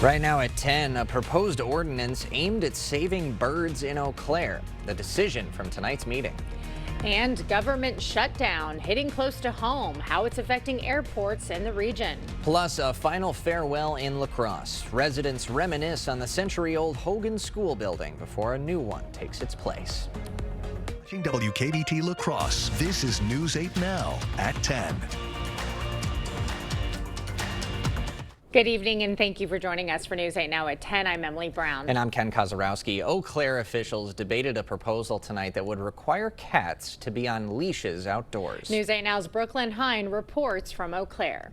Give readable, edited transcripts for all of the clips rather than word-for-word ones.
Right now at 10, a proposed ordinance aimed at saving birds in Eau Claire. The decision from tonight's meeting. And government shutdown hitting close to home, how it's affecting airports in the region. Plus, a final farewell in La Crosse. Residents reminisce on the century-old Hogan School building before a new one takes its place. Watching WKBT La Crosse, this is News 8 Now at 10. Good evening and thank you for joining us for News 8 Now at 10. I'm Emily Brown. And I'm Ken Kozarowski. Eau Claire officials debated a proposal tonight that would require cats to be on leashes outdoors. News 8 Now's Brooklyn Hine reports from Eau Claire.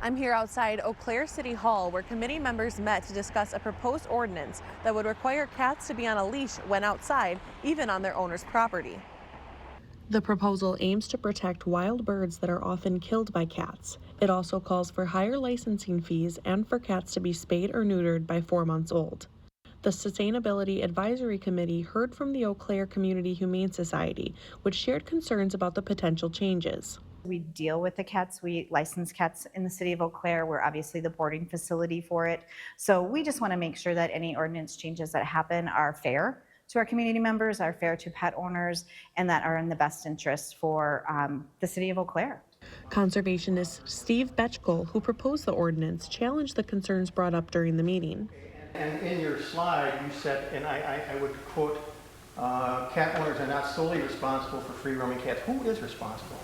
I'm here outside Eau Claire City Hall where committee members met to discuss a proposed ordinance that would require cats to be on a leash when outside, even on their owner's property. The proposal aims to protect wild birds that are often killed by cats. It also calls for higher licensing fees and for cats to be spayed or neutered by 4 months old. The Sustainability Advisory Committee heard from the Eau Claire Community Humane Society, which shared concerns about the potential changes. We deal with the cats. We license cats in the city of Eau Claire. We're obviously the boarding facility for it. So we just want to make sure that any ordinance changes that happen are fair to our community members, are fair to pet owners, and that are in the best interest for the city of Eau Claire. Conservationist Steve Betchkol, who proposed the ordinance, challenged the concerns brought up during the meeting. And in your slide, you said, and I would quote, cat owners are not solely responsible for free-roaming cats. Who is responsible?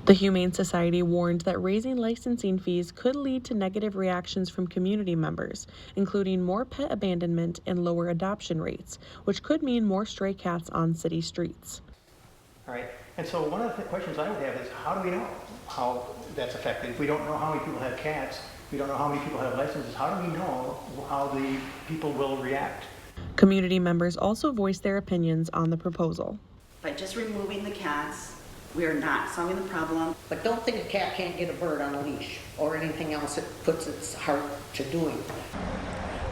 The Humane Society warned that raising licensing fees could lead to negative reactions from community members, including more pet abandonment and lower adoption rates, which could mean more stray cats on city streets. All right, and so one of the questions I would have is, how do we know how that's affected? If we don't know how many people have cats, we don't know how many people have licenses, how do we know how the people will react? Community members also voiced their opinions on the proposal. By just removing the cats, we are not solving the problem. But don't think a cat can't get a bird on a leash or anything else it puts its heart to doing.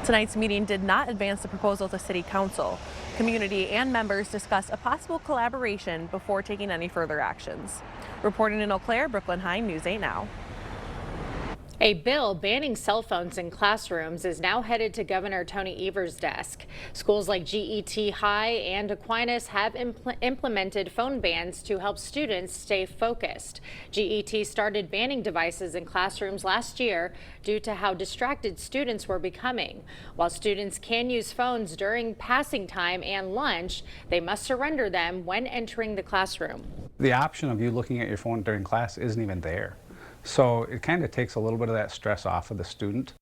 Tonight's meeting did not advance the proposal to City Council. Community and members discussed a possible collaboration before taking any further actions. Reporting in Eau Claire, Brooklyn Hine, News 8 Now. A bill banning cell phones in classrooms is now headed to Governor Tony Evers' desk. Schools like GET High and Aquinas have implemented phone bans to help students stay focused. GET started banning devices in classrooms last year due to how distracted students were becoming. While students can use phones during passing time and lunch, they must surrender them when entering the classroom. The option of you looking at your phone during class isn't even there. So it kind of takes a little bit of that stress off of the student.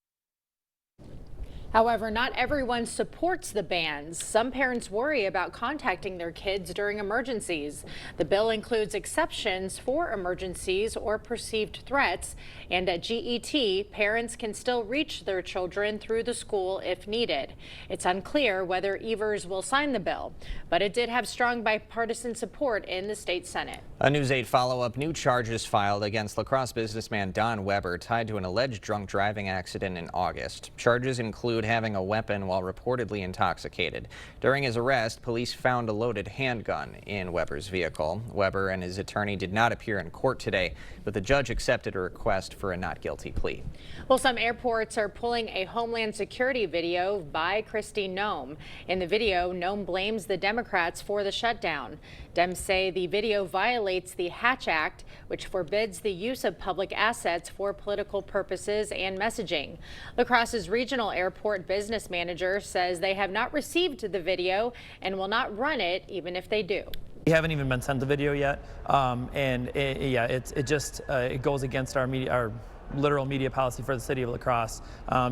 However, not everyone supports the bans. Some parents worry about contacting their kids during emergencies. The bill includes exceptions for emergencies or perceived threats, and at GET, parents can still reach their children through the school if needed. It's unclear whether Evers will sign the bill, but it did have strong bipartisan support in the state Senate. A News 8 follow-up: new charges filed against La Crosse businessman Don Weber tied to an alleged drunk driving accident in August. Charges include having a weapon while reportedly intoxicated. During his arrest, police found a loaded handgun in Weber's vehicle. Weber and his attorney did not appear in court today, but the judge accepted a request for a not guilty plea. Well, some airports are pulling a Homeland Security video by Kristi Noem. In the video, Noem blames the Democrats for the shutdown. Dems say the video violates the Hatch Act, which forbids the use of public assets for political purposes and messaging. La Crosse's regional airport business manager says they have not received the video and will not run it even if they do. We haven't even been sent the video yet, and it goes against our literal media policy for the city of La Crosse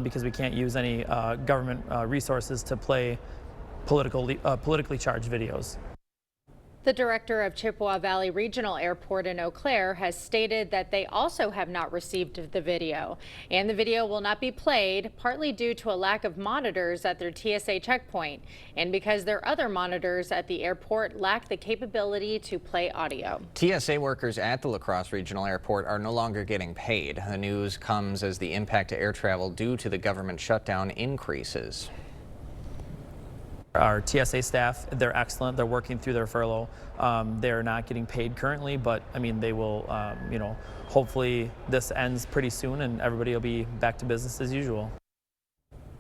because we can't use any government resources to play politically charged videos. The director of Chippewa Valley Regional Airport in Eau Claire has stated that they also have not received the video, and the video will not be played, partly due to a lack of monitors at their TSA checkpoint and because their other monitors at the airport lack the capability to play audio. TSA workers at the La Crosse Regional Airport are no longer getting paid. The news comes as the impact to air travel due to the government shutdown increases. Our TSA staff, they're excellent. They're working through their furlough. They're not getting paid currently, but I mean, they will, hopefully this ends pretty soon and everybody will be back to business as usual.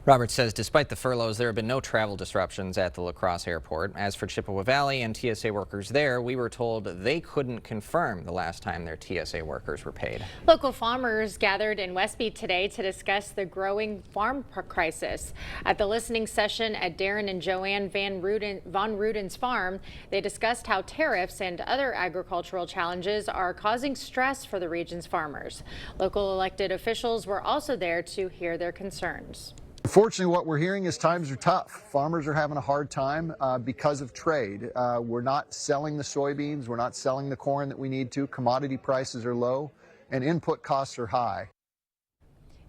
Roberts says despite the furloughs, there have been no travel disruptions at the La Crosse airport. As for Chippewa Valley and TSA workers there, we were told they couldn't confirm the last time their TSA workers were paid. Local farmers gathered in Westby today to discuss the growing farm crisis. At the listening session at Darren and Joanne von Ruden's farm, they discussed how tariffs and other agricultural challenges are causing stress for the region's farmers. Local elected officials were also there to hear their concerns. Unfortunately, what we're hearing is times are tough. Farmers are having a hard time because of trade. We're not selling the soybeans, we're not selling the corn that we need to. Commodity prices are low and input costs are high.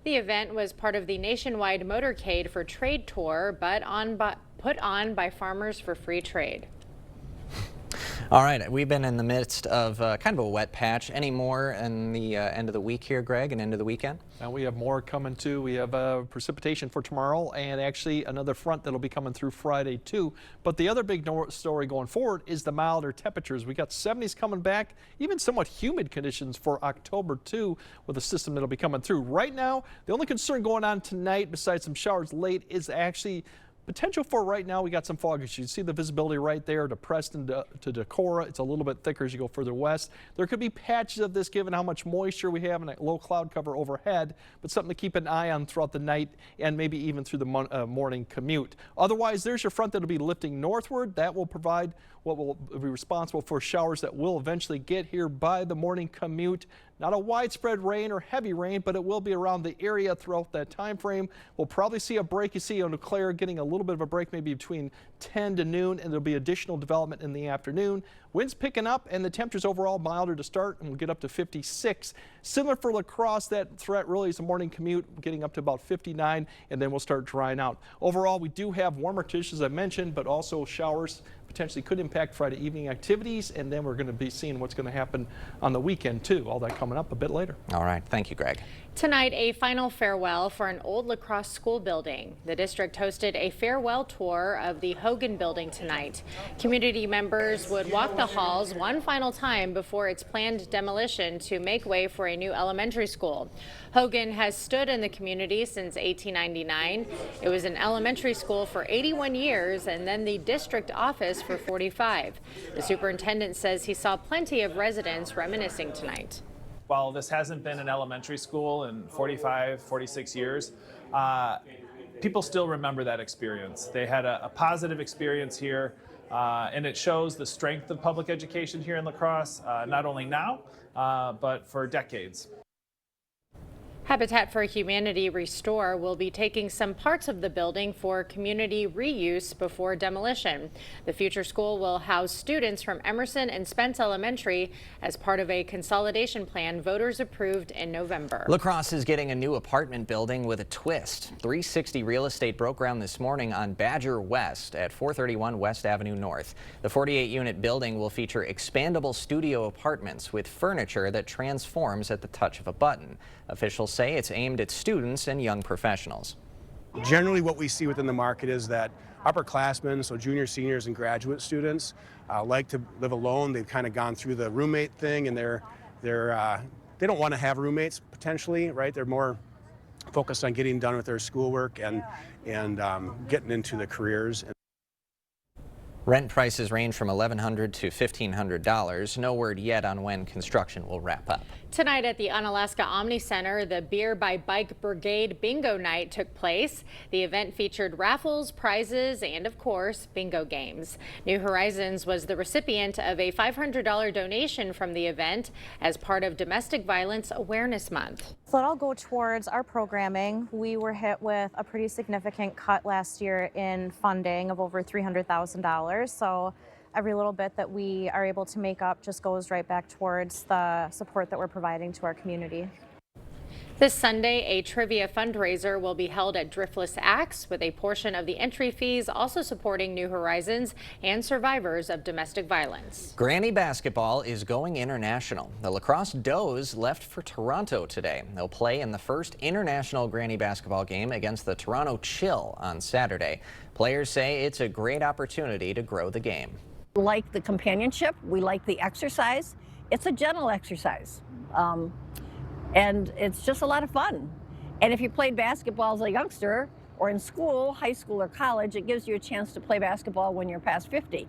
The event was part of the nationwide motorcade for trade tour, but put on by Farmers for Free Trade. All right, we've been in the midst of kind of a wet patch. Any more in the end of the week here, Greg, and end of the weekend? And we have more coming too. We have precipitation for tomorrow and actually another front that'll be coming through Friday too. But the other big story going forward is the milder temperatures. We got 70s coming back, even somewhat humid conditions for October too with a system that'll be coming through. Right now, the only concern going on tonight besides some showers late is actually potential for right now. We got some fog issues. You see the visibility right there to Preston to Decorah. It's a little bit thicker as you go further west. There could be patches of this given how much moisture we have and a low cloud cover overhead, but something to keep an eye on throughout the night and maybe even through the morning commute. Otherwise, there's your front that'll be lifting northward. That will provide what will be responsible for showers that will eventually get here by the morning commute. Not a widespread rain or heavy rain, but it will be around the area throughout that time frame. We'll probably see a break. You see on Eau Claire getting a little bit of a break maybe between 10 to noon, and there'll be additional development in the afternoon. Winds picking up and the temperatures overall milder to start, and we'll get up to 56. Similar for La Crosse, that threat really is a morning commute, getting up to about 59, and then we'll start drying out. Overall, we do have warmer conditions, as I mentioned, but also showers potentially could impact Friday evening activities, and then we're going to be seeing what's going to happen on the weekend too. All that coming up a bit later. All right, thank you, Greg. Tonight, a final farewell for an old La Crosse school building. The district hosted a farewell tour of the Hogan building tonight. Community members would walk the halls one final time before its planned demolition to make way for a new elementary school. Hogan has stood in the community since 1899. It was an elementary school for 81 years and then the district office for 45. The superintendent says he saw plenty of residents reminiscing tonight. While this hasn't been an elementary school in 45, 46 years, people still remember that experience. They had a positive experience here, and it shows the strength of public education here in La Crosse, not only now, but for decades. Habitat for Humanity Restore will be taking some parts of the building for community reuse before demolition. The future school will house students from Emerson and Spence Elementary as part of a consolidation plan voters approved in November. La Crosse is getting a new apartment building with a twist. 360 Real Estate broke ground this morning on Badger West at 431 West Avenue North. The 48-unit building will feature expandable studio apartments with furniture that transforms at the touch of a button. Officials say it's aimed at students and young professionals. Generally, what we see within the market is that upperclassmen, so junior, seniors, and graduate students like to live alone. They've kind of gone through the roommate thing, and they don't want to have roommates potentially, right? They're more focused on getting done with their schoolwork and getting into the careers. Rent prices range from $1,100 to $1,500. No word yet on when construction will wrap up. Tonight at the Onalaska Omni Center, the Beer by Bike Brigade Bingo Night took place. The event featured raffles, prizes, and of course, bingo games. New Horizons was the recipient of a $500 donation from the event as part of Domestic Violence Awareness Month. So it'll go towards our programming. We were hit with a pretty significant cut last year in funding of over $300,000. So every little bit that we are able to make up just goes right back towards the support that we're providing to our community. This Sunday, a trivia fundraiser will be held at Driftless Axe, with a portion of the entry fees also supporting New Horizons and survivors of domestic violence. Granny basketball is going international. The La Crosse Does left for Toronto today. They'll play in the first international Granny basketball game against the Toronto Chill on Saturday. Players say it's a great opportunity to grow the game. We like the companionship, we like the exercise. It's a gentle exercise. And it's just a lot of fun. And if you played basketball as a youngster, or in school, high school or college, it gives you a chance to play basketball when you're past 50.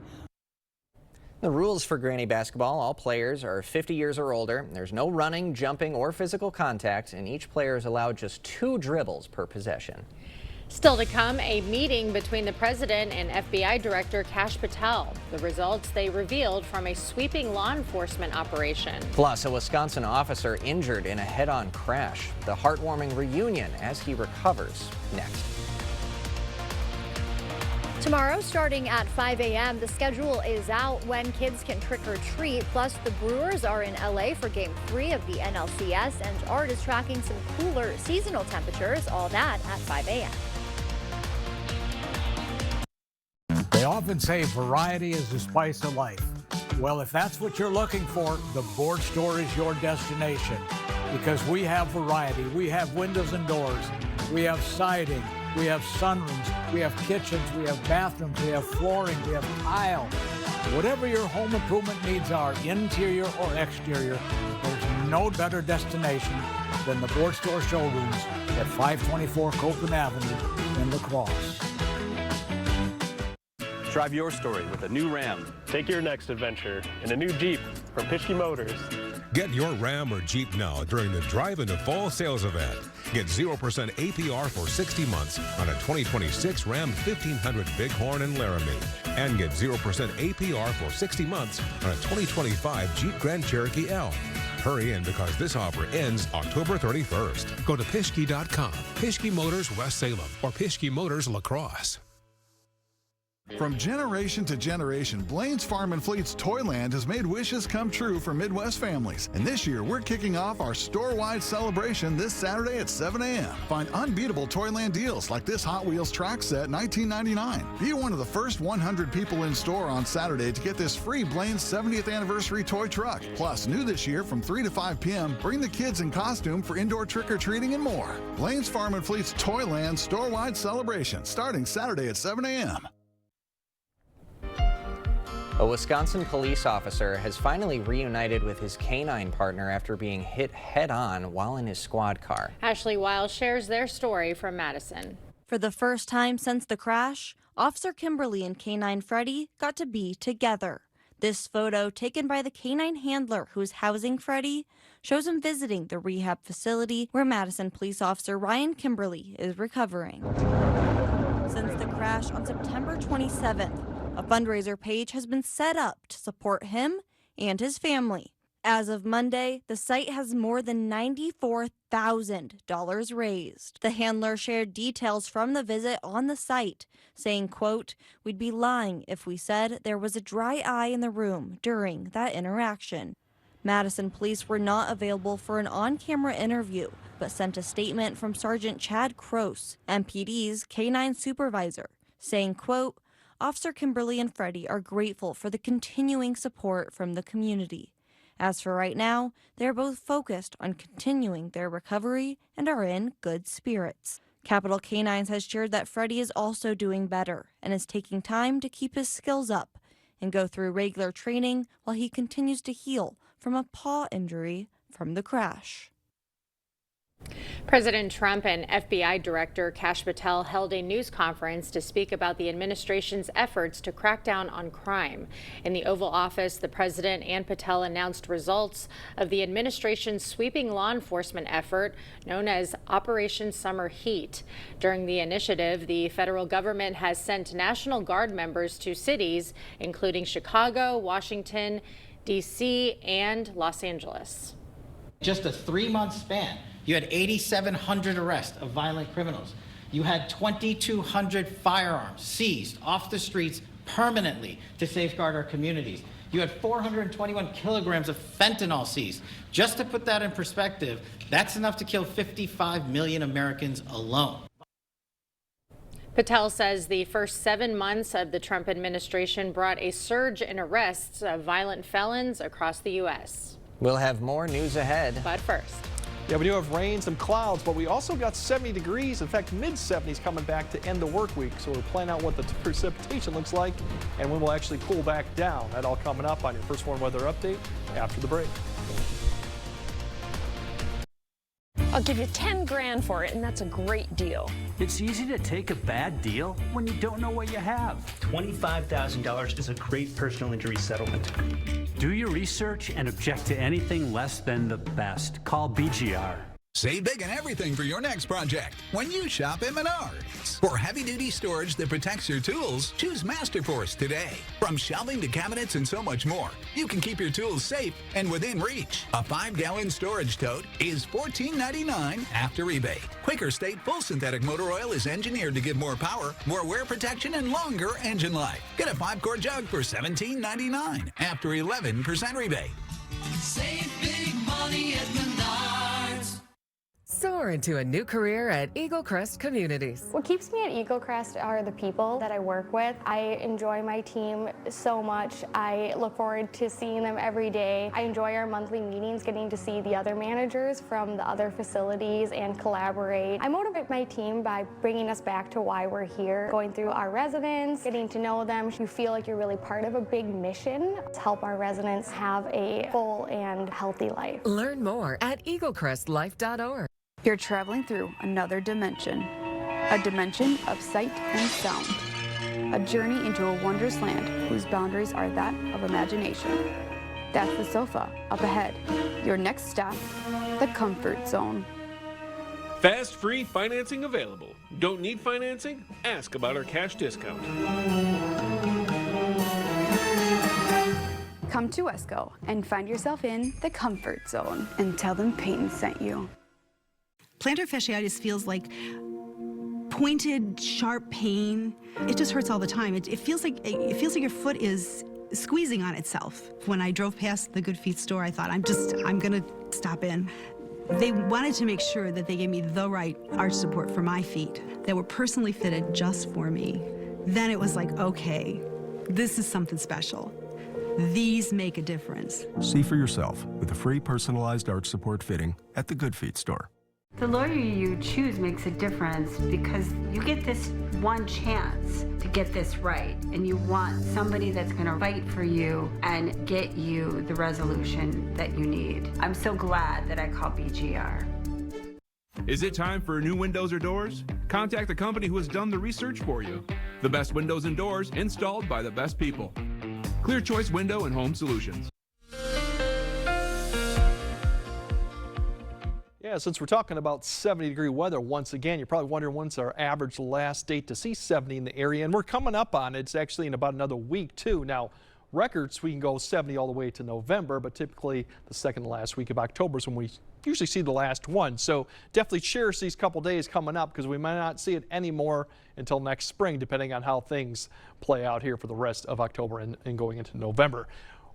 The rules for Granny basketball: all players are 50 years or older. There's no running, jumping, or physical contact, and each player is allowed just 2 dribbles per possession. Still to come, a meeting between the president and FBI Director Kash Patel. The results they revealed from a sweeping law enforcement operation. Plus, a Wisconsin officer injured in a head-on crash. The heartwarming reunion as he recovers. Next. Tomorrow, starting at 5 a.m., the schedule is out when kids can trick or treat. Plus, the Brewers are in LA for Game 3 of the NLCS, and Art is tracking some cooler seasonal temperatures. All that at 5 a.m. They often say variety is the spice of life. Well, if that's what you're looking for, the Board Store is your destination, because we have variety. We have windows and doors. We have siding. We have sunrooms. We have kitchens. We have bathrooms. We have flooring. We have tile. Whatever your home improvement needs are, interior or exterior, there's no better destination than the Board Store showrooms at 524 Copeland Avenue in La Crosse. Drive your story with a new Ram. Take your next adventure in a new Jeep from Pischke Motors. Get your Ram or Jeep now during the Drive into Fall sales event. Get 0% APR for 60 months on a 2026 Ram 1500 Bighorn and Laramie. And get 0% APR for 60 months on a 2025 Jeep Grand Cherokee L. Hurry in because this offer ends October 31st. Go to Pischke.com, Pischke Motors West Salem, or Pischke Motors La Crosse. From generation to generation, Blaine's Farm & Fleet's Toyland has made wishes come true for Midwest families. And this year, we're kicking off our store-wide celebration this Saturday at 7 a.m. Find unbeatable Toyland deals like this Hot Wheels track set, $19.99. Be one of the first 100 people in store on Saturday to get this free Blaine's 70th anniversary toy truck. Plus, new this year from 3 to 5 p.m., bring the kids in costume for indoor trick-or-treating and more. Blaine's Farm & Fleet's Toyland store-wide celebration starting Saturday at 7 a.m. A Wisconsin police officer has finally reunited with his canine partner after being hit head-on while in his squad car. Ashley Wiles shares their story from Madison. For the first time since the crash, Officer Kimberly and Canine Freddie got to be together. This photo, taken by the canine handler who's housing Freddie, shows him visiting the rehab facility where Madison police officer Ryan Kimberly is recovering. Since the crash on September 27th, a fundraiser page has been set up to support him and his family. As of Monday, the site has more than $94,000 raised. The handler shared details from the visit on the site, saying, quote, "We'd be lying if we said there was a dry eye in the room during that interaction." Madison police were not available for an on-camera interview, but sent a statement from Sergeant Chad Croce, MPD's K-9 supervisor, saying, quote, "Officer Kimberly and Freddie are grateful for the continuing support from the community. As for right now, they're both focused on continuing their recovery and are in good spirits." Capital Canines has shared that Freddie is also doing better and is taking time to keep his skills up and go through regular training while he continues to heal from a paw injury from the crash. President Trump and FBI Director Kash Patel held a news conference to speak about the administration's efforts to crack down on crime. In the Oval Office, the president and Patel announced results of the administration's sweeping law enforcement effort known as Operation Summer Heat. During the initiative, the federal government has sent National Guard members to cities including Chicago, Washington, D.C., and Los Angeles. Just a 3-month span, you had 8,700 arrests of violent criminals. You had 2,200 firearms seized off the streets permanently to safeguard our communities. You had 421 kilograms of fentanyl seized. Just to put that in perspective, that's enough to kill 55 million Americans alone. Patel says the first 7 months of the Trump administration brought a surge in arrests of violent felons across the U.S. We'll have more news ahead. But first. Yeah, we do have rain, some clouds, but we also got 70 degrees. In fact, mid-70s coming back to end the work week. So we're planning out what the precipitation looks like and when we'll actually cool back down. That all coming up on your First Warn Weather Update after the break. I'll give you 10 grand for it, and that's a great deal. It's easy to take a bad deal when you don't know what you have. $25,000 is a great personal injury settlement. Do your research and object to anything less than the best. Call BGR. Save big on everything for your next project when you shop at Menards. For heavy-duty storage that protects your tools, choose Masterforce today. From shelving to cabinets and so much more, you can keep your tools safe and within reach. A 5-gallon storage tote is $14.99 after rebate. Quaker State Full Synthetic Motor Oil is engineered to give more power, more wear protection, and longer engine life. Get a 5-quart jug for $17.99 after 11% rebate. Save big money at Menards. Soar into a new career at Eagle Crest Communities. What keeps me at Eagle Crest are the people that I work with. I enjoy my team so much. I look forward to seeing them every day. I enjoy our monthly meetings, getting to see the other managers from the other facilities and collaborate. I motivate my team by bringing us back to why we're here, going through our residents, getting to know them. You feel like you're really part of a big mission to help our residents have a full and healthy life. Learn more at eaglecrestlife.org. You're traveling through another dimension, a dimension of sight and sound, a journey into a wondrous land whose boundaries are that of imagination. That's the sofa up ahead. Your next stop, the comfort zone. Fast, free financing available. Don't need financing? Ask about our cash discount. Come to Wesco and find yourself in the comfort zone and tell them Peyton sent you. Plantar fasciitis feels like pointed, sharp pain. It just hurts all the time. It feels like your foot is squeezing on itself. When I drove past the Good Feet store, I thought, I'm gonna stop in. They wanted to make sure that they gave me the right arch support for my feet that were personally fitted just for me. Then it was like, okay, this is something special. These make a difference. See for yourself with a free personalized arch support fitting at the Good Feet store. The lawyer you choose makes a difference because you get this one chance to get this right, and you want somebody that's going to fight for you and get you the resolution that you need. I'm so glad that I called BGR. Is it time for new windows or doors? Contact the company who has done the research for you. The best windows and doors installed by the best people. Clear Choice Window and Home Solutions. Yeah, since we're talking about 70-degree weather once again, you're probably wondering when's our average last date to see 70 in the area, and we're coming up on it. It's actually in about another week too. Now, records, we can go 70 all the way to November, but typically the second to last week of October is when we usually see the last one. So definitely cherish these couple days coming up because we might not see it anymore until next spring, depending on how things play out here for the rest of October and going into November.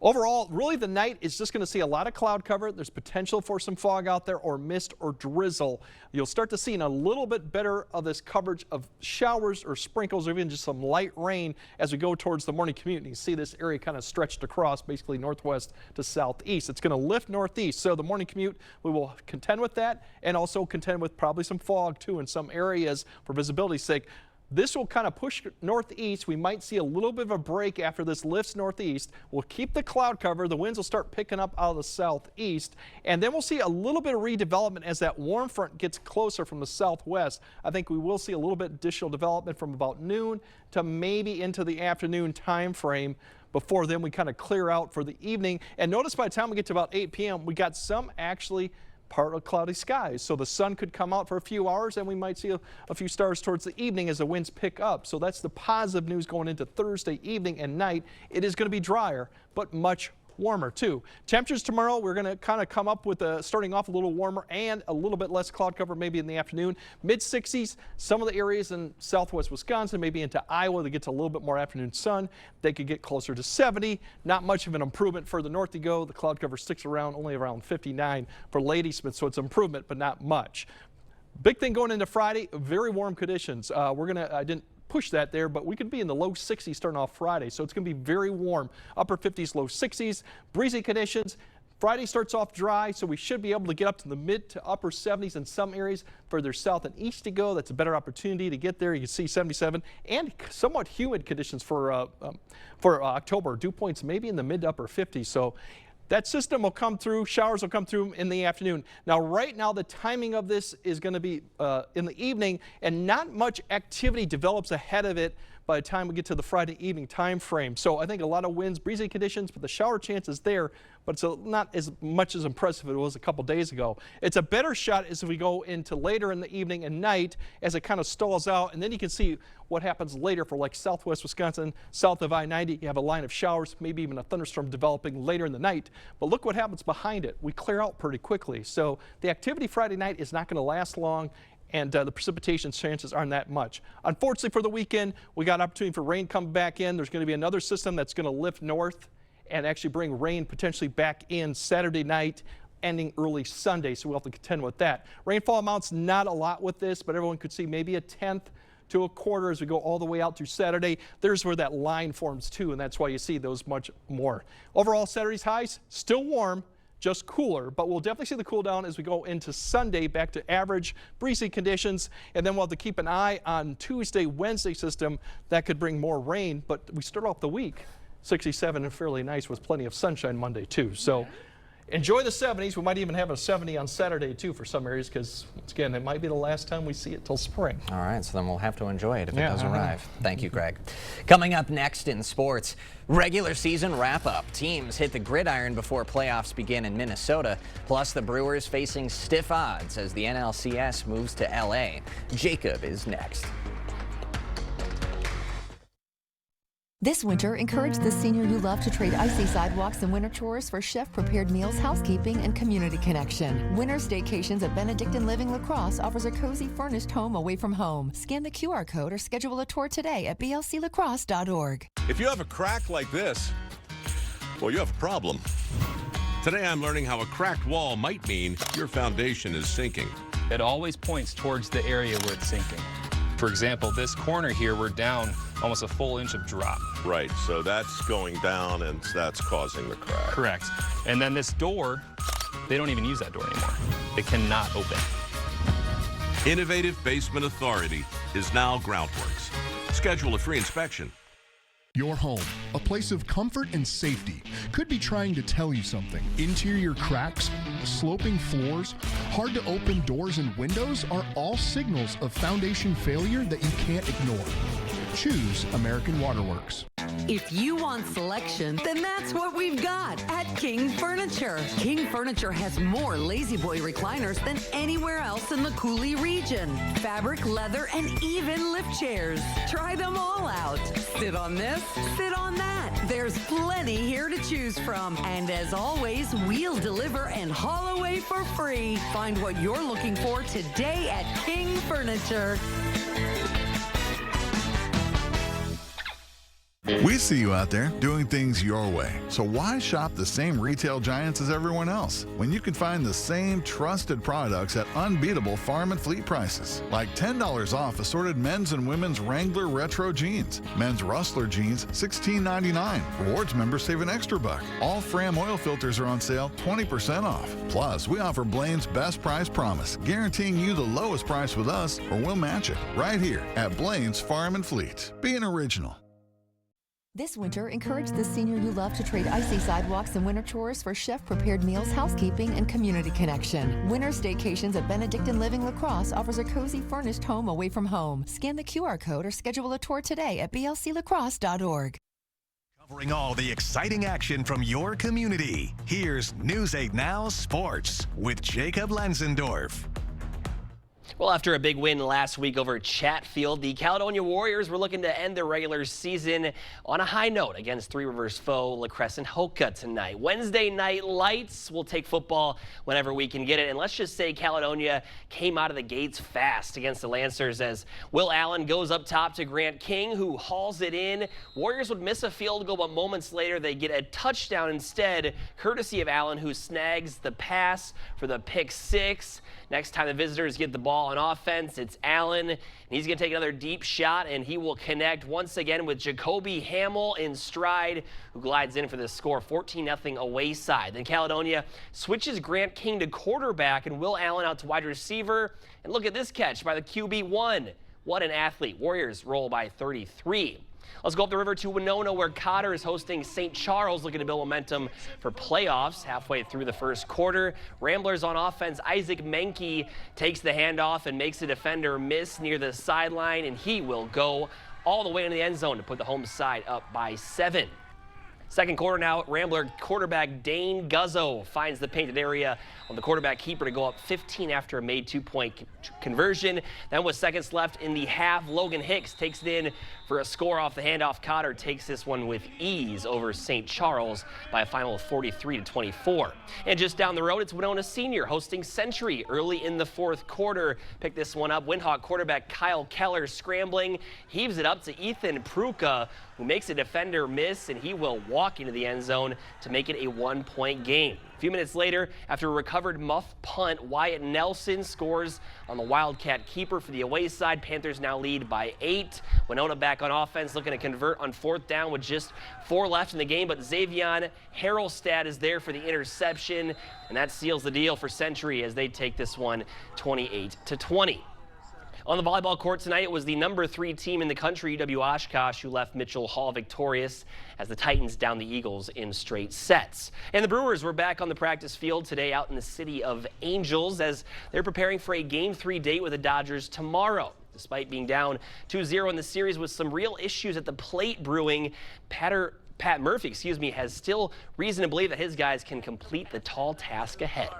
Overall, really the night is just going to see a lot of cloud cover. There's potential for some fog out there or mist or drizzle. You'll start to see a little bit better of this coverage of showers or sprinkles or even just some light rain as we go towards the morning commute. And you see this area kind of stretched across basically northwest to southeast. It's going to lift northeast. So the morning commute, we will contend with that and also contend with probably some fog too in some areas for visibility's sake. This will kind of push northeast. We might see a little bit of a break after this lifts northeast. We'll keep the cloud cover. The winds will start picking up out of the southeast. And then we'll see a little bit of redevelopment as that warm front gets closer from the southwest. I think we will see a little bit additional development from about noon to maybe into the afternoon time frame. Before then, we kind of clear out for the evening. And notice by the time we get to about 8 p.m., we got some actually part of cloudy skies. So the sun could come out for a few hours and we might see a few stars towards the evening as the winds pick up. So that's the positive news going into Thursday evening and night. It is going to be drier, but much warmer too. Temperatures tomorrow, we're going to kind of come up with starting off a little warmer and a little bit less cloud cover maybe in the afternoon. Mid-60s, some of the areas in southwest Wisconsin, maybe into Iowa, that gets a little bit more afternoon sun. They could get closer to 70. Not much of an improvement further north you go. The cloud cover sticks around only around 59 for Ladysmith, so it's improvement, but not much. Big thing going into Friday, very warm conditions. I didn't push that there, but we could be in the low 60s starting off Friday. So it's going to be very warm, upper 50s, low 60s, breezy conditions. Friday starts off dry, so we should be able to get up to the mid to upper 70s in some areas. Further south and east to go, that's a better opportunity to get there. You can see 77 and somewhat humid conditions for October. Dew points maybe in the mid to upper 50s. So That system will come through, showers will come through in the afternoon. Now, right now, the timing of this is going to be in the evening, and not much activity develops ahead of it by the time we get to the Friday evening time frame. So I think a lot of winds, breezy conditions, but the shower chance is there, but it's not as much as impressive as it was a couple days ago. It's a better shot as we go into later in the evening and night as it kind of stalls out, and then you can see what happens later for like southwest Wisconsin, south of I-90. You have a line of showers, maybe even a thunderstorm developing later in the night. But look what happens behind it. We clear out pretty quickly. So the activity Friday night is not going to last long, and the precipitation chances aren't that much. Unfortunately for the weekend, we got opportunity for rain coming back in. There's going to be another system that's going to lift north and actually bring rain potentially back in Saturday night, ending early Sunday, so we'll have to contend with that. Rainfall amounts not a lot with this, but everyone could see maybe a tenth to a quarter as we go all the way out through Saturday. There's where that line forms too, and that's why you see those much more. Overall, Saturday's highs still warm, just cooler, but we'll definitely see the cool down as we go into Sunday, back to average breezy conditions, and then we'll have to keep an eye on Tuesday, Wednesday system that could bring more rain, but we start off the week 67 and fairly nice with plenty of sunshine Monday too. So enjoy the 70s. We might even have a 70 on Saturday too for some areas, because once again, it might be the last time we see it till spring. All right, so then we'll have to enjoy it if it does arrive. Thank you, Greg. Coming up next in sports, regular season wrap-up. Teams hit the gridiron before playoffs begin in Minnesota, plus the Brewers facing stiff odds as the NLCS moves to LA. Jacob is next. This winter, encourage the senior you love to trade icy sidewalks and winter chores for chef-prepared meals, housekeeping, and community connection. Winter Staycations at Benedictine Living La Crosse offers a cozy, furnished home away from home. Scan the QR code or schedule a tour today at blclacrosse.org. If you have a crack like this, well, you have a problem. Today I'm learning how a cracked wall might mean your foundation is sinking. It always points towards the area where it's sinking. For example, this corner here, we're down almost a full inch of drop. Right, so that's going down and that's causing the crack. Correct. And then this door, they don't even use that door anymore. It cannot open. Innovative Basement Authority is now Groundworks. Schedule a free inspection. Your home, a place of comfort and safety, could be trying to tell you something. Interior cracks, sloping floors, hard to open doors and windows are all signals of foundation failure that you can't ignore. Choose American Waterworks. If you want selection, then that's what we've got at King Furniture. King Furniture has more Lazy Boy recliners than anywhere else in the Coulee region. Fabric, leather, and even lift chairs. Try them all out. Sit on this, sit on that. There's plenty here to choose from. And as always, we'll deliver and haul away for free. Find what you're looking for today at King Furniture. We see you out there doing things your way. So why shop the same retail giants as everyone else when you can find the same trusted products at unbeatable farm and fleet prices? Like $10 off assorted men's and women's Wrangler retro jeans. Men's Rustler jeans, $16.99. Rewards members save an extra buck. All Fram oil filters are on sale, 20% off. Plus, we offer Blaine's Best Price Promise, guaranteeing you the lowest price with us or we'll match it. Right here at Blaine's Farm and Fleet. Be an original. This winter, encourage the senior you love to trade icy sidewalks and winter chores for chef-prepared meals, housekeeping, and community connection. Winter Staycations at Benedictine Living La Crosse offers a cozy, furnished home away from home. Scan the QR code or schedule a tour today at blclacrosse.org. Covering all the exciting action from your community, here's News 8 Now Sports with Jacob Lenzendorf. Well, after a big win last week over Chatfield, the Caledonia Warriors were looking to end their regular season on a high note against Three Rivers foe La Crescent Hoka tonight. Wednesday night lights. We'll take football whenever we can get it. And let's just say Caledonia came out of the gates fast against the Lancers as Will Allen goes up top to Grant King, who hauls it in. Warriors would miss a field goal, but moments later they get a touchdown instead, courtesy of Allen, who snags the pass for the pick six. Next time the visitors get the ball on offense, it's Allen, and he's going to take another deep shot, and he will connect once again with Jacoby Hamill in stride, who glides in for the score, 14-0 away side. Then Caledonia switches Grant King to quarterback and Will Allen out to wide receiver. And look at this catch by the QB1. What an athlete. Warriors roll by 33. Let's go up the river to Winona, where Cotter is hosting St. Charles, looking to build momentum for playoffs halfway through the first quarter. Ramblers on offense, Isaac Menke takes the handoff and makes a defender miss near the sideline, and he will go all the way into the end zone to put the home side up by 7. Second quarter now, Rambler quarterback Dane Guzzo finds the painted area on the quarterback keeper to go up 15 after a made 2-point conversion. Then with seconds left in the half, Logan Hicks takes it in for a score off the handoff. Cotter takes this one with ease over St. Charles by a final of 43-24. And just down the road, it's Winona Senior hosting Century early in the fourth quarter. Pick this one up. Windhawk quarterback Kyle Keller scrambling, heaves it up to Ethan Pruka, who makes a defender miss, and he will walk into the end zone to make it a 1-point game. A few minutes later, after a recovered muff punt, Wyatt Nelson scores on the Wildcat keeper for the away side. Panthers now lead by 8. Winona back on offense, looking to convert on 4th down with just 4 left in the game, but Xavion Harrelstad is there for the interception, and that seals the deal for Century as they take this one 28-20. On the volleyball court tonight, it was the number 3 team in the country, UW Oshkosh, who left Mitchell Hall victorious as the Titans down the Eagles in straight sets. And the Brewers were back on the practice field today out in the city of Angels as they're preparing for a Game 3 date with the Dodgers tomorrow. Despite being down 2-0 in the series with some real issues at the plate brewing, Pat Murphy, has still reason to believe that his guys can complete the tall task ahead.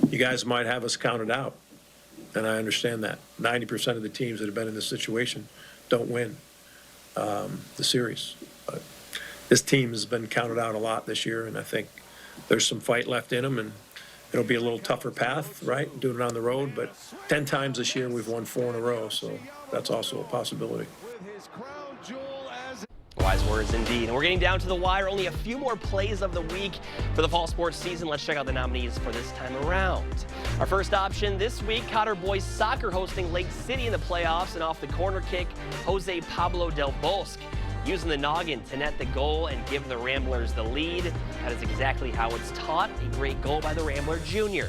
You guys might have us counted out. And I understand that. 90% of the teams that have been in this situation don't win the series. But this team has been counted out a lot this year, and I think there's some fight left in them, and it'll be a little tougher path, right, doing it on the road. But 10 times this year we've won 4 in a row, so that's also a possibility. Wise words indeed. And we're getting down to the wire. Only a few more plays of the week for the fall sports season. Let's check out the nominees for this time around. Our first option this week, Cotter Boys Soccer hosting Lake City in the playoffs, and off the corner kick, Jose Pablo Del Bosque using the noggin to net the goal and give the Ramblers the lead. That is exactly how it's taught. A great goal by the Rambler Jr.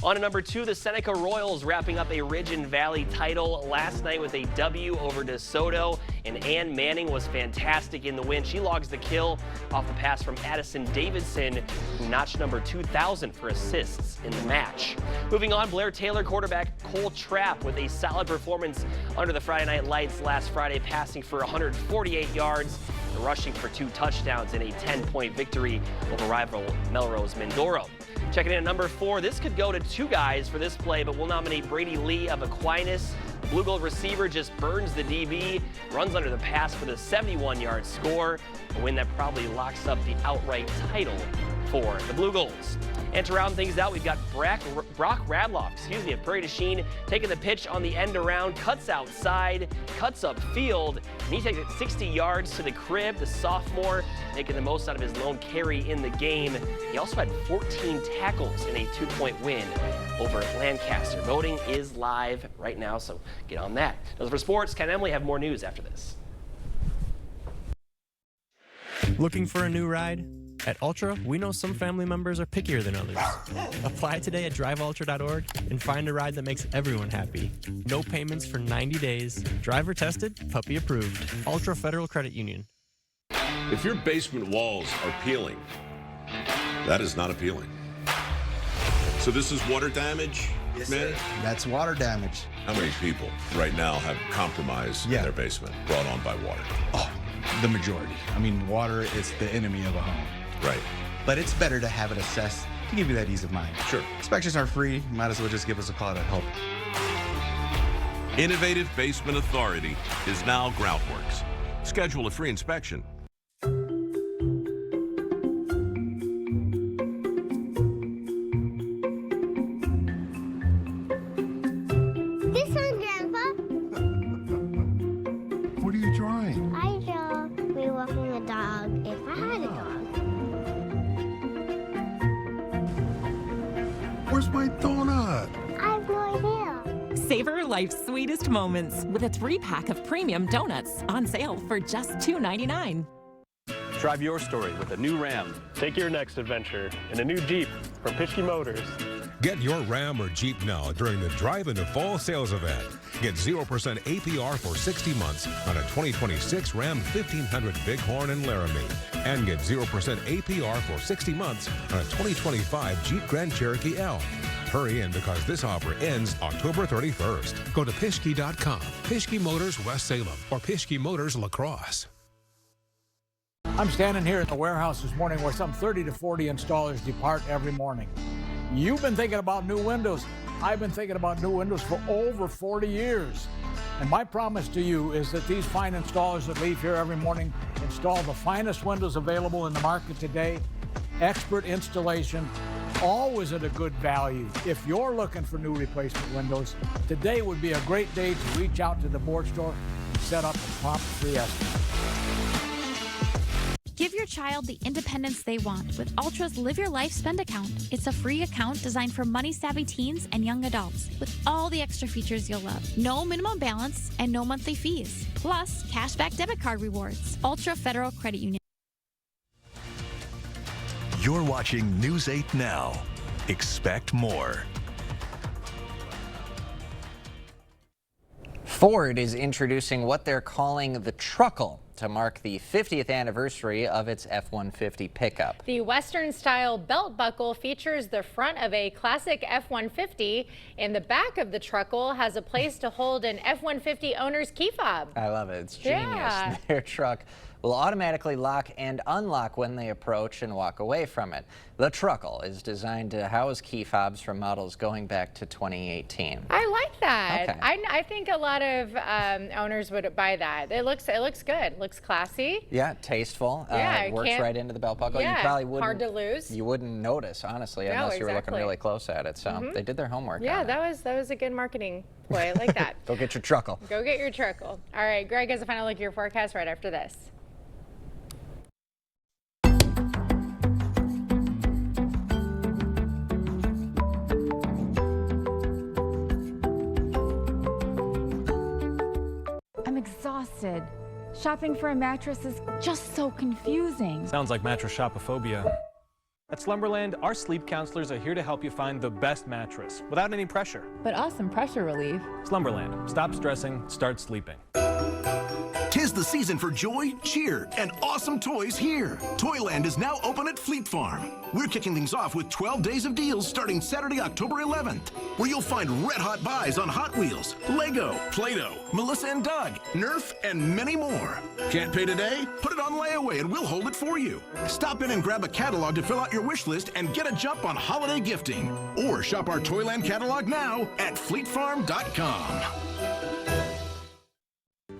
On to number 2, the Seneca Royals wrapping up a Ridge and Valley title last night with a W over DeSoto, and Ann Manning was fantastic in the win. She logs the kill off the pass from Addison Davidson, who notched number 2,000 for assists in the match. Moving on, Blair Taylor quarterback Cole Trapp with a solid performance under the Friday night lights last Friday, passing for 148 yards and rushing for 2 touchdowns in a 10-point victory over rival Melrose Mindoro. Checking in at number 4, this could go to 2 guys for this play, but we'll nominate Brady Lee of Aquinas. The Blue Gold receiver just burns the DB, runs under the pass for the 71-yard score, a win that probably locks up the outright title for the Blue Golds. And to round things out, we've got Brock Radloff, of Prairie du Chien, taking the pitch on the end around, cuts outside, cuts up field, and he takes it 60 yards to the crib. The sophomore making the most out of his lone carry in the game. He also had 14 tackles in a 2-point win over Lancaster. Voting is live right now, so get on that. Those for sports. Ken and Emily have more news after this. Looking for a new ride? At Ultra, we know some family members are pickier than others. Apply today at driveultra.org and find a ride that makes everyone happy. No payments for 90 days. Driver tested, puppy approved. Ultra Federal Credit Union. If your basement walls are peeling, that is not appealing. So this is water damage, yes, man? Sir. That's water damage. How many people right now have compromise in their basement brought on by water? Oh, the majority. I mean, water is the enemy of a home. Right. But it's better to have it assessed to give you that ease of mind. Sure. Inspections are free. Might as well just give us a call to help. Innovative Basement Authority is now Groutworks. Schedule a free inspection. This one, Grandpa. What are you drawing? I draw me walking a dog if I had a dog. Where's my donut? I have no idea. Savor life's sweetest moments with a 3-pack of premium donuts on sale for just $2.99. Drive your story with a new Ram. Take your next adventure in a new Jeep from Pischke Motors. Get your Ram or Jeep now during the Drive into Fall sales event. Get 0% APR for 60 months on a 2026 Ram 1500 Bighorn and Laramie. And get 0% APR for 60 months on a 2025 Jeep Grand Cherokee L. Hurry in because this offer ends October 31st. Go to Pischke.com, Pischke Motors West Salem, or Pischke Motors La Crosse. I'm standing here at the warehouse this morning where some 30 to 40 installers depart every morning. You've been thinking about new windows. I've been thinking about new windows for over 40 years. And my promise to you is that these fine installers that leave here every morning install the finest windows available in the market today, expert installation, always at a good value. If you're looking for new replacement windows, today would be a great day to reach out to the board store and set up a prompt free estimate. Give your child the independence they want with Ultra's Live Your Life Spend account. It's a free account designed for money-savvy teens and young adults with all the extra features you'll love. No minimum balance and no monthly fees. Plus, cashback debit card rewards. Ultra Federal Credit Union. You're watching News 8 Now. Expect more. Ford is introducing what they're calling the Truckle to mark the 50th anniversary of its F-150 pickup. The Western-style belt buckle features the front of a classic F-150, and the back of the Truckle has a place to hold an F-150 owner's key fob. I love it. It's genius. Yeah. Their truck will automatically lock and unlock when they approach and walk away from it. The Truckle is designed to house key fobs from models going back to 2018. I like that. Okay. I think a lot of owners would buy that. It looks good. Looks classy. Yeah, tasteful. Yeah, it works right into the belt buckle. Yeah, you probably wouldn't, hard to lose. You wouldn't notice, honestly, No, unless you were looking exactly. really close at it. So they did their homework. Yeah, on it. that was a good marketing play. I like that. Go get your Truckle. Go get your Truckle. All right, Greg has a final look at your forecast right after this. I'm exhausted. Shopping for a mattress is just so confusing. Sounds like mattress shopophobia. At Slumberland, our sleep counselors are here to help you find the best mattress without any pressure. But awesome pressure relief. Slumberland. Stop stressing, start sleeping. Tis the season for joy, cheer, and awesome toys here. Toyland is now open at Fleet Farm. We're kicking things off with 12 days of deals starting Saturday, October 11th, where you'll find red-hot buys on Hot Wheels, Lego, Play-Doh, Melissa and Doug, Nerf, and many more. Can't pay today? Put it on layaway and we'll hold it for you. Stop in and grab a catalog to fill out your wish list and get a jump on holiday gifting. Or shop our Toyland catalog now at fleetfarm.com.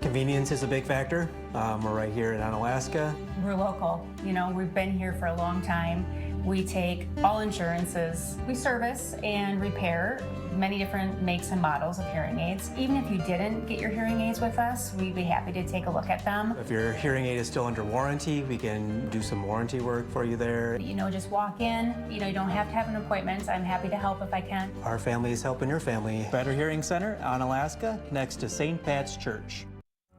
Convenience is a big factor. We're right here in Onalaska. We're local. You know, we've been here for a long time. We take all insurances. We service and repair many different makes and models of hearing aids. Even if you didn't get your hearing aids with us, we'd be happy to take a look at them. If your hearing aid is still under warranty, we can do some warranty work for you there. You know, just walk in. You know, you don't have to have an appointment. I'm happy to help if I can. Our family is helping your family. Better Hearing Center, Onalaska, next to St. Pat's Church.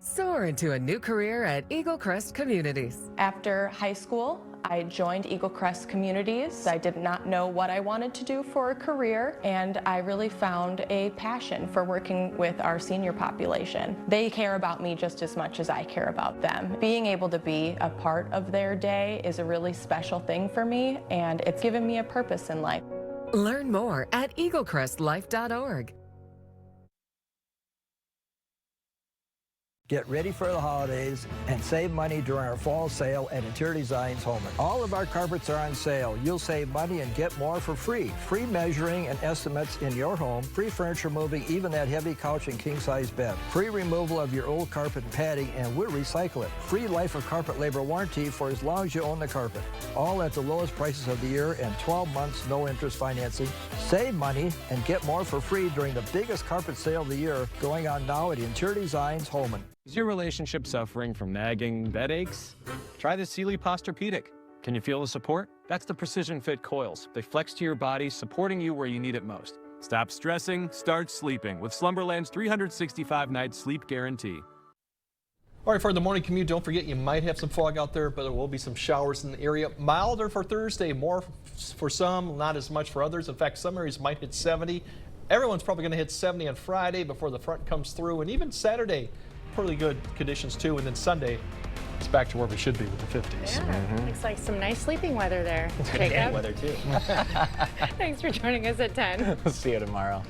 Soar into a new career at Eagle Crest Communities. After high school, I joined Eagle Crest Communities. I did not know what I wanted to do for a career, and I really found a passion for working with our senior population. They care about me just as much as I care about them. Being able to be a part of their day is a really special thing for me, and it's given me a purpose in life. Learn more at eaglecrestlife.org. Get ready for the holidays and save money during our fall sale at Interior Designs Holman. All of our carpets are on sale. You'll save money and get more for free. Free measuring and estimates in your home. Free furniture moving, even that heavy couch and king-size bed. Free removal of your old carpet and padding, and we'll recycle it. Free life of carpet labor warranty for as long as you own the carpet. All at the lowest prices of the year and 12 months no interest financing. Save money and get more for free during the biggest carpet sale of the year going on now at Interior Designs Holman. Is your relationship suffering from nagging bed aches? Try the Sealy Posturepedic. Can you feel the support? That's the Precision Fit coils. They flex to your body, supporting you where you need it most. Stop stressing, start sleeping with Slumberland's 365-night sleep guarantee. All right, for the morning commute, don't forget you might have some fog out there, but there will be some showers in the area. Milder for Thursday, more for some, not as much for others. In fact, some areas might hit 70. Everyone's probably going to hit 70 on Friday before the front comes through, and even Saturday, pretty good conditions too. And then Sunday, it's back to where we should be with the 50s. Yeah, looks like some nice sleeping weather there, Jacob. Weather too. Thanks for joining us at 10. We'll see you tomorrow.